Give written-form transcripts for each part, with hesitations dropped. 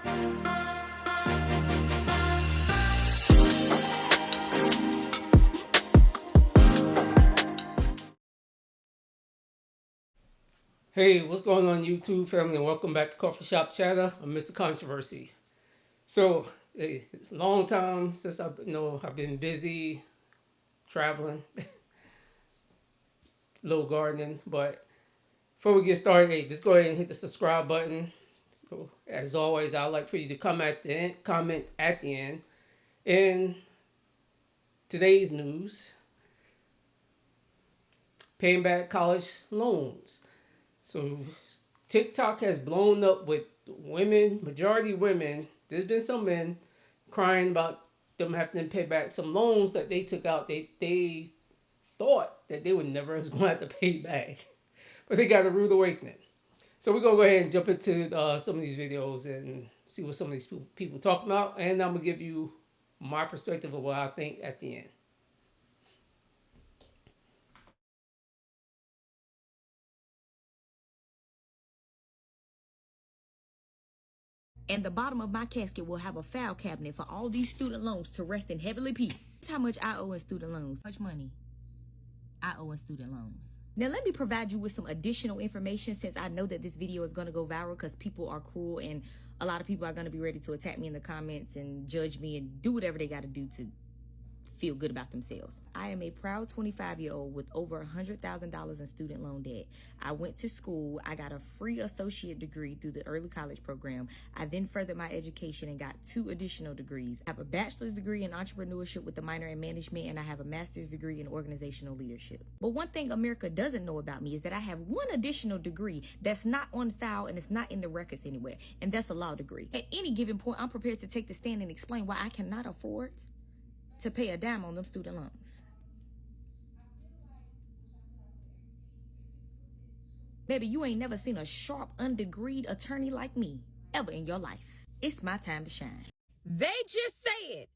Hey, what's going on YouTube family, and welcome back to Coffee Shop Chatter. I'm Mr. Controversy. So, hey, it's a long time since I've been busy traveling, little gardening. But before we get started, hey, just go ahead and hit the subscribe button. So, as always, I'd like for you to comment at the end. In today's news, paying back college loans. So TikTok has blown up with women, majority women. There's been some men crying about them having to pay back some loans that they took out. They thought that they would never was going to have to pay back, but they got a rude awakening. So we're gonna go ahead and jump into some of these videos and see what some of these people talking about, and I'm gonna give you my perspective of what I think at the end. And the bottom of my casket will have a file cabinet for all these student loans to rest in heavenly peace. That's how much I owe in student loans. How much money I owe in student loans. Now let me provide you with some additional information, since I know that this video is going to go viral because people are cruel and a lot of people are going to be ready to attack me in the comments and judge me and do whatever they got to do to feel good about themselves. I am a proud 25-year-old with over $100,000 in student loan debt. I went to school. I got a free associate degree through the early college program. I then furthered my education and got 2 additional degrees. I have a bachelor's degree in entrepreneurship with a minor in management, and I have a master's degree in organizational leadership. But one thing America doesn't know about me is that I have 1 additional degree that's not on file and it's not in the records anywhere, and that's a law degree. At any given point, I'm prepared to take the stand and explain why I cannot afford to pay a dime on them student loans. Baby, you ain't never seen a sharp, undegreed attorney like me ever in your life. It's my time to shine. They just said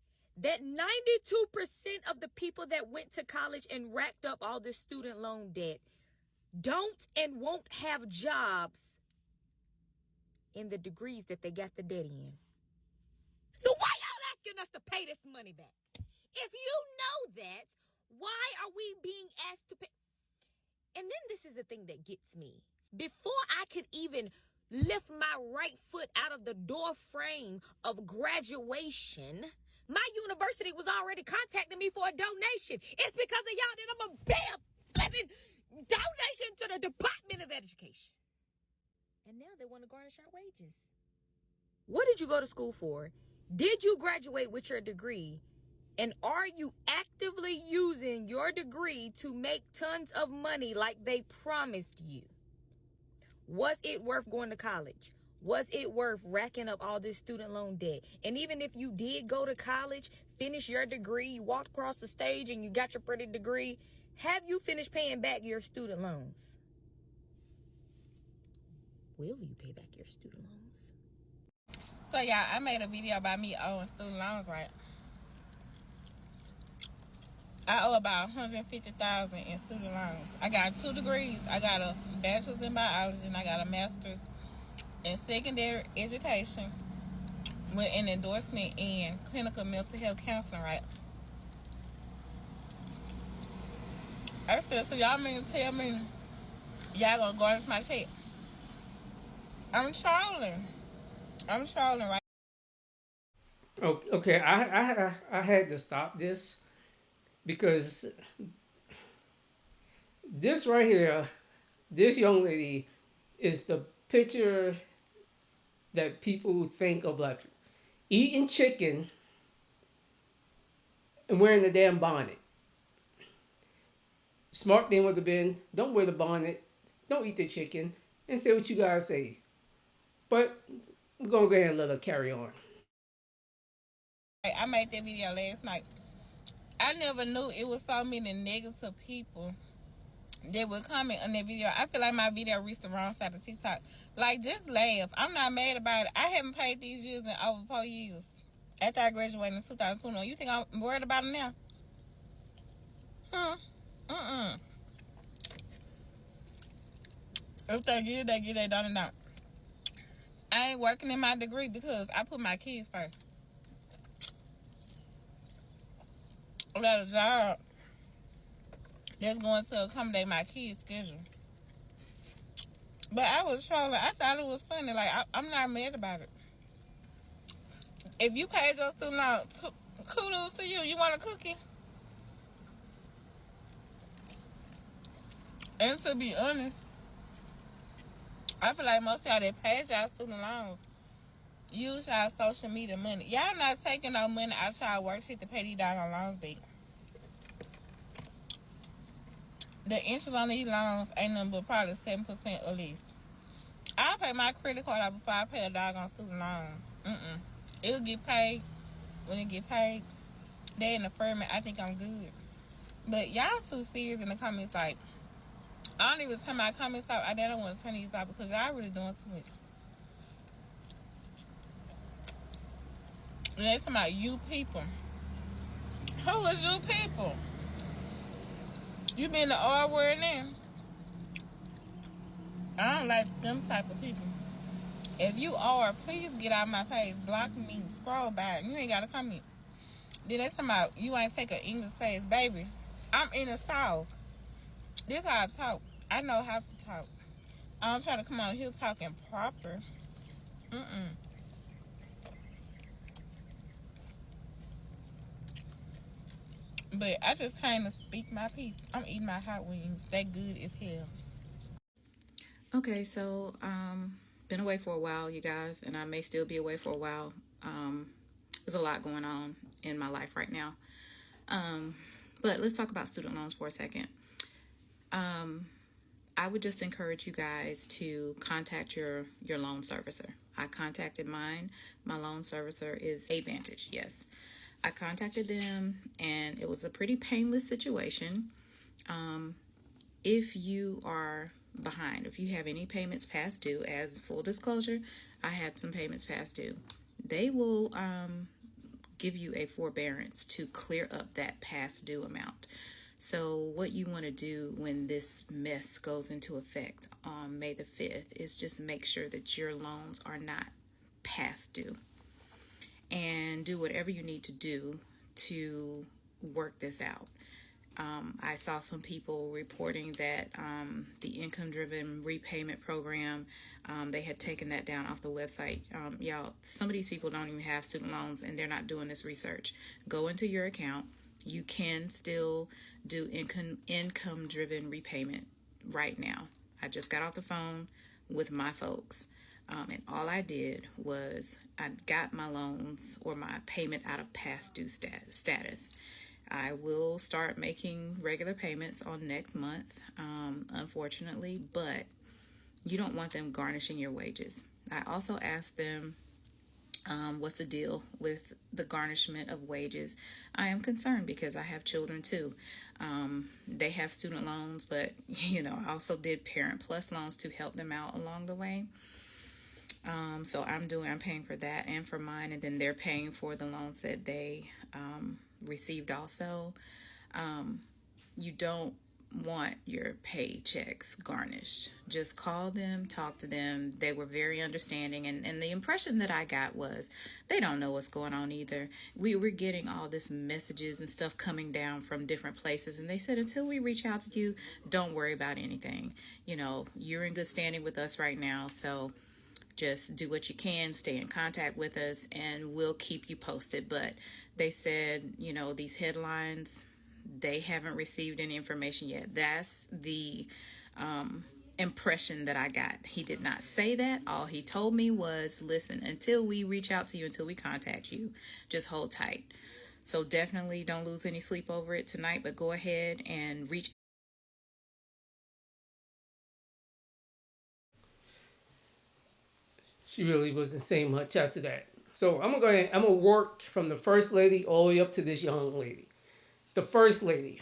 that 92% of the people that went to college and racked up all this student loan debt don't and won't have jobs in the degrees that they got the debt in. So why y'all asking us to pay this money back? If you know that, why are we being asked to pay? And then this is the thing that gets me. Before I could even lift my right foot out of the door frame of graduation, my university was already contacting me for a donation. It's because of y'all that I'm a bam flipping donation to the Department of Education. And now they want to garnish our wages. What did you go to school for? Did you graduate with your degree? And are you actively using your degree to make tons of money like they promised you? Was it worth going to college? Was it worth racking up all this student loan debt? And even if you did go to college, finish your degree, you walked across the stage and you got your pretty degree, have you finished paying back your student loans? Will you pay back your student loans? So yeah, I made a video about me owing student loans, right? I owe about $150,000 in student loans. I got 2 degrees. I got a bachelor's in biology and I got a master's in secondary education with an endorsement in clinical mental health counseling, right? I feel so y'all mean to tell me y'all gonna garnish my check? I'm trolling, right? Okay, I had to stop this because this right here, this young lady is the picture that people think of black people. Eating chicken and wearing the damn bonnet. Smart thing would have been, don't wear the bonnet, don't eat the chicken, and say what you guys say. But we're going to go ahead and let her carry on. I made that video last night. I never knew it was so many negative people that would comment on that video. I feel like my video reached the wrong side of TikTok. Like, just laugh. I'm not mad about it. I haven't paid these years in over 4 years. After I graduated in 2021. You think I'm worried about it now? If they get it, they get it. Don't. I ain't working in my degree because I put my kids first. I got a job that's going to accommodate my kids' schedule. But I was trolling. I thought it was funny. Like, I'm not mad about it. If you paid your student loan, kudos to you. You want a cookie? And to be honest, I feel like most of y'all that paid y'all student loans use y'all social media money. Y'all not taking no money out y'all worksheet to pay these doggone loans back. The interest on these loans ain't nothing but probably 7% or less. I'll pay my credit card out before I pay a doggone student loan. It'll get paid when it get paid. They in the firm, I think I'm good. But y'all too serious in the comments. Like, I don't even turn my comments off. I don't want to turn these off because y'all really doing too much. And they talking about you people. Who is you people? You been the R word now? I don't like them type of people. If you are, please get out of my page. Block me. Scroll back. You ain't got to comment. Then they talking about you ain't take an English class. Baby, I'm in the South. This how I talk. I know how to talk. I don't try to come out here talking proper. But I just kind of speak my piece. I'm eating my hot wings. They good as hell. Okay, so been away for a while, you guys, and I may still be away for a while. There's a lot going on in my life right now. But let's talk about student loans for a second. I would just encourage you guys to contact your loan servicer. I contacted mine. My loan servicer is Advantage, yes. I contacted them, and it was a pretty painless situation. If you are behind, if you have any payments past due, as full disclosure, I had some payments past due. They will give you a forbearance to clear up that past due amount. So what you want to do when this mess goes into effect on May the 5th is just make sure that your loans are not past due, and do whatever you need to do to work this out. I saw some people reporting that the income-driven repayment program, they had taken that down off the website. Y'all, some of these people don't even have student loans, and they're not doing this research. Go into your account. You can still do income-driven repayment right now. I just got off the phone with my folks. And all I did was I got my loans or my payment out of past due status. I will start making regular payments on next month, unfortunately, but you don't want them garnishing your wages. I also asked them, what's the deal with the garnishment of wages? I am concerned because I have children too. They have student loans, but I also did Parent Plus loans to help them out along the way. So I'm paying for that and for mine, and then they're paying for the loans that they received also. You don't want your paychecks garnished. Just call them, talk to them. They were very understanding, and the impression that I got was they don't know what's going on either. We were getting all this messages and stuff coming down from different places, and they said until we reach out to you, don't worry about anything. You're in good standing with us right now, so just do what you can, stay in contact with us, and we'll keep you posted. But they said, these headlines, they haven't received any information yet. That's the impression that I got. He did not say that. All he told me was, listen, until we reach out to you, until we contact you, just hold tight. So definitely don't lose any sleep over it tonight, but go ahead and reach. She really wasn't saying much after that. So I'm gonna go ahead. I'm gonna work from the first lady all the way up to this young lady. The first lady.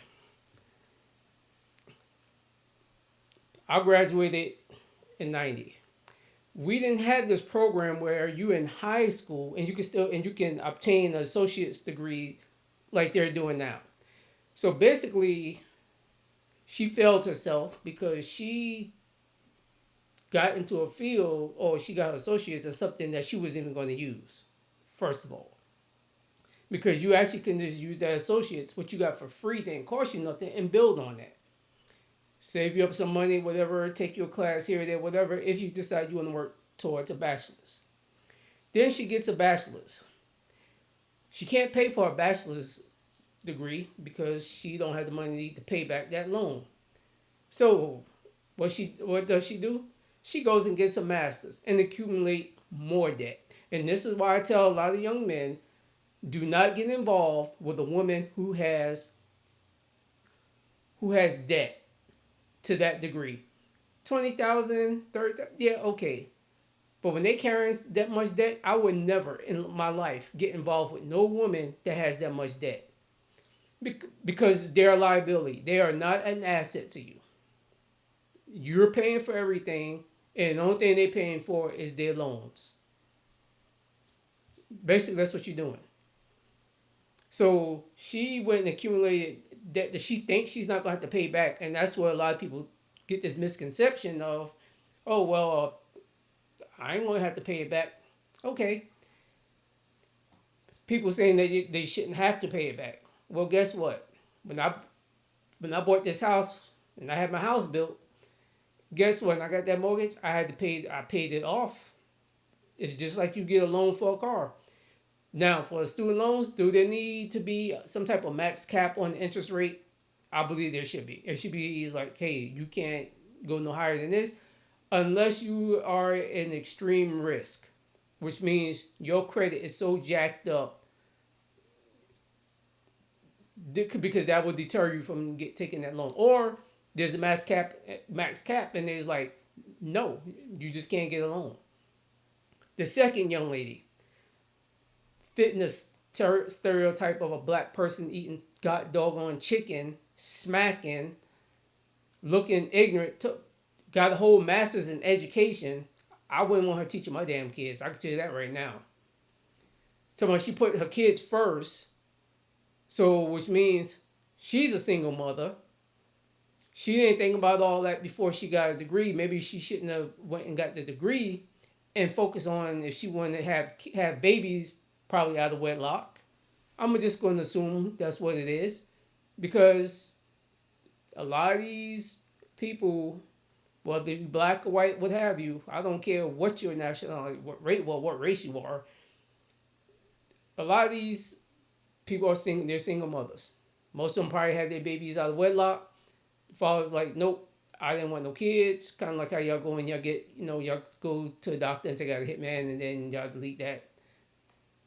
I graduated in '90. We didn't have this program where you in high school and you can obtain an associate's degree like they're doing now. So basically, she failed herself because she got into a field, or she got her associates in something that she wasn't even going to use, first of all. Because you actually can just use that associates, what you got for free, didn't cost you nothing, and build on that. Save you up some money, whatever, take your class here or there, whatever, if you decide you want to work towards a bachelor's. Then she gets a bachelor's. She can't pay for a bachelor's degree because she don't have the money to pay back that loan. So what does she do? She goes and gets a master's and accumulate more debt. And this is why I tell a lot of young men, do not get involved with a woman who has debt to that degree. 20,000, 30,000, yeah, okay. But when they carry that much debt, I would never in my life get involved with no woman that has that much debt. Because they're a liability. They are not an asset to you. You're paying for everything, and the only thing they're paying for is their loans. Basically, that's what you're doing. So she went and accumulated debt that she thinks she's not going to have to pay back. And that's where a lot of people get this misconception of, oh, well, I ain't going to have to pay it back. Okay. People saying that they shouldn't have to pay it back. Well, guess what? When I bought this house and I had my house built, guess what? When I got that mortgage, I paid it off. It's just like you get a loan for a car. Now, for the student loans, do there need to be some type of max cap on the interest rate? I believe there should be. It should be like, hey, you can't go no higher than this unless you are in extreme risk, which means your credit is so jacked up because that will deter you from taking that loan. Or there's a max cap, and there's like, no, you just can't get a loan. The second young lady, fitting the stereotype of a black person eating god doggone chicken, smacking, looking ignorant, got a whole master's in education. I wouldn't want her teaching my damn kids. I can tell you that right now. So when she put her kids first, so which means she's a single mother. She didn't think about all that before she got a degree. Maybe she shouldn't have went and got the degree and focus on if she wanted to have babies, probably out of wedlock. I'm just going to assume that's what it is, because a lot of these people, whether you're black or white, what have you, I don't care what your nationality, what race you are. A lot of these people are they're single mothers. Most of them probably had their babies out of wedlock. The father's like, nope, I didn't want no kids. Kind of like how y'all go and y'all go to a doctor and take out a hitman, and then y'all delete that.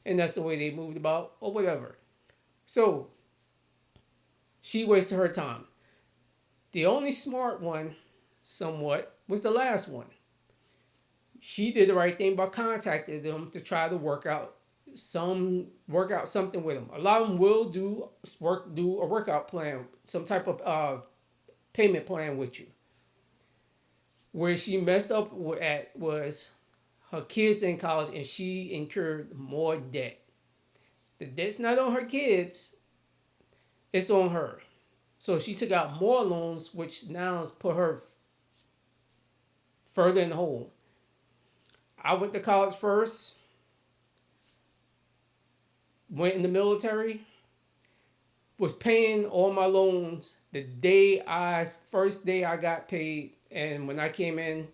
And that's the way they moved about, or whatever. So she wasted her time. The only smart one, somewhat, was the last one. She did the right thing by contacting them to try to work out something with them. A lot of them will do a workout plan, some type of payment plan with you. Where she messed up at was her kids in college, and she incurred more debt. The debt's not on her kids, it's on her. So she took out more loans, which now has put her further in the hole. I went to college first, went in the military, was paying all my loans the first day I got paid. And when I came in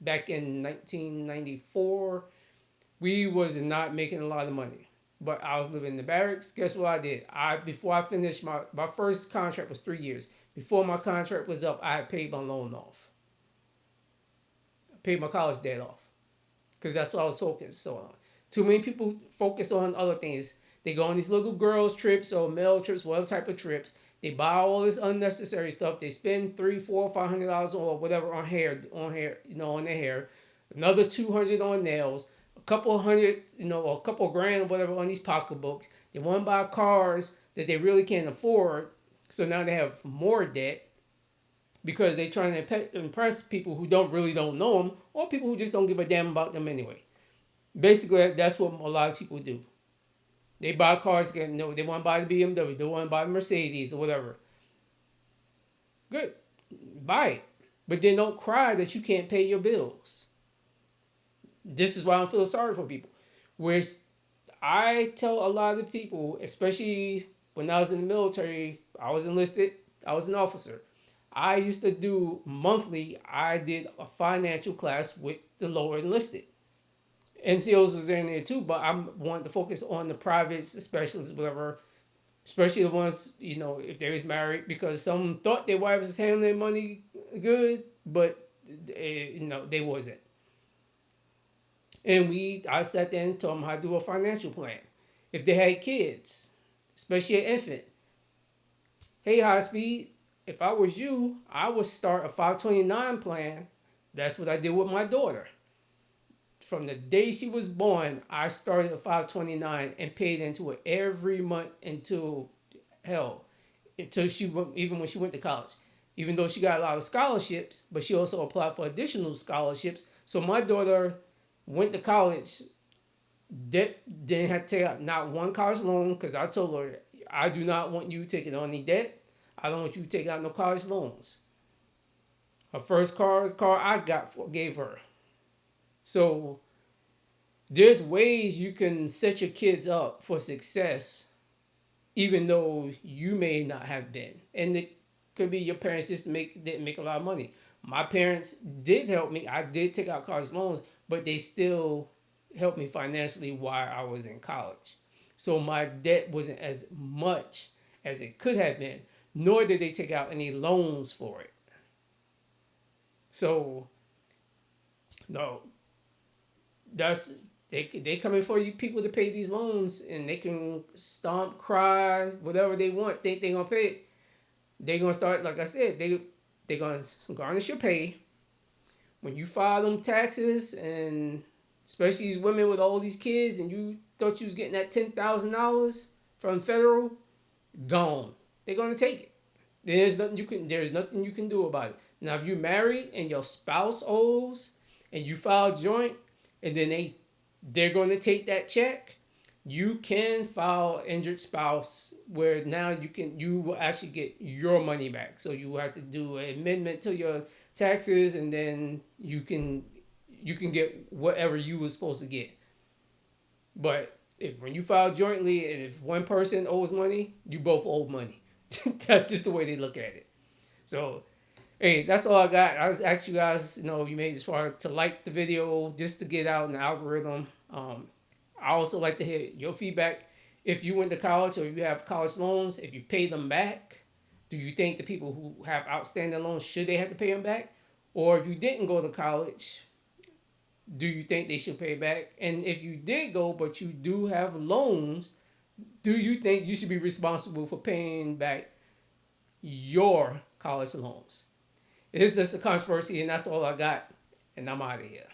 back in 1994, we was not making a lot of money, but I was living in the barracks. Guess what I did? Before I finished my first contract was 3 years. Before my contract was up, I had paid my loan off. I paid my college debt off, because that's what I was focused on. Too many people focus on other things. They go on these little girls trips or male trips, whatever type of trips. They buy all this unnecessary stuff. They spend $300, $400, $500 or whatever on their hair. Another $200 on nails. A couple hundred, or a couple grand, whatever, on these pocketbooks. They want to buy cars that they really can't afford. So now they have more debt because they're trying to impress people who really don't know them, or people who just don't give a damn about them anyway. Basically, that's what a lot of people do. They buy cars, they want to buy the BMW, they want to buy the Mercedes or whatever. Good, buy it. but then don't cry that you can't pay your bills. This is why I feel sorry for people. Whereas I tell a lot of people, especially when I was in the military, I was enlisted, I was an officer. I used to do monthly, I did a financial class with the lower enlisted. NCOs was there in there too, but I wanted to focus on the privates, the specialists, whatever, especially the ones, if they was married, because some thought their wives was handling their money good, but they wasn't. And I sat there and told them how to do a financial plan. If they had kids, especially an infant, hey, high speed, if I was you, I would start a 529 plan. That's what I did with my daughter. From the day she was born, I started a 529 and paid into it every month until hell, until even when she went to college. Even though she got a lot of scholarships, but she also applied for additional scholarships. So my daughter went to college, didn't have to take out not one college loan, because I told her, I do not want you taking on any debt. I don't want you to take out no college loans. Her first car I gave her. So there's ways you can set your kids up for success, even though you may not have been. And it could be your parents just didn't make a lot of money. My parents did help me. I did take out college loans, but they still helped me financially while I was in college. So my debt wasn't as much as it could have been, nor did they take out any loans for it. So no, that's they coming for you people to pay these loans, and they can stomp, cry, whatever they want, think they gonna pay it. They gonna start, like I said, they gonna garnish your pay when you file them taxes, and especially these women with all these kids, and you thought you was getting that $10,000 from federal, gone. They're gonna take it. There's nothing you can do about it. Now, if you're married and your spouse owes, and you file joint, and then they're going to take that check, you can file injured spouse, where now you will actually get your money back. So you have to do an amendment to your taxes, and then you can get whatever you were supposed to get. But when you file jointly, and if one person owes money, you both owe money. That's just the way they look at it. So, hey, that's all I got. I was asking you guys, you made this far, to like the video just to get out in the algorithm. I also like to hear your feedback. If you went to college, or you have college loans, if you pay them back, do you think the people who have outstanding loans, should they have to pay them back? Or if you didn't go to college, do you think they should pay back? And if you did go, but you do have loans, do you think you should be responsible for paying back your college loans? It is just a controversy, and that's all I got. And I'm out of here.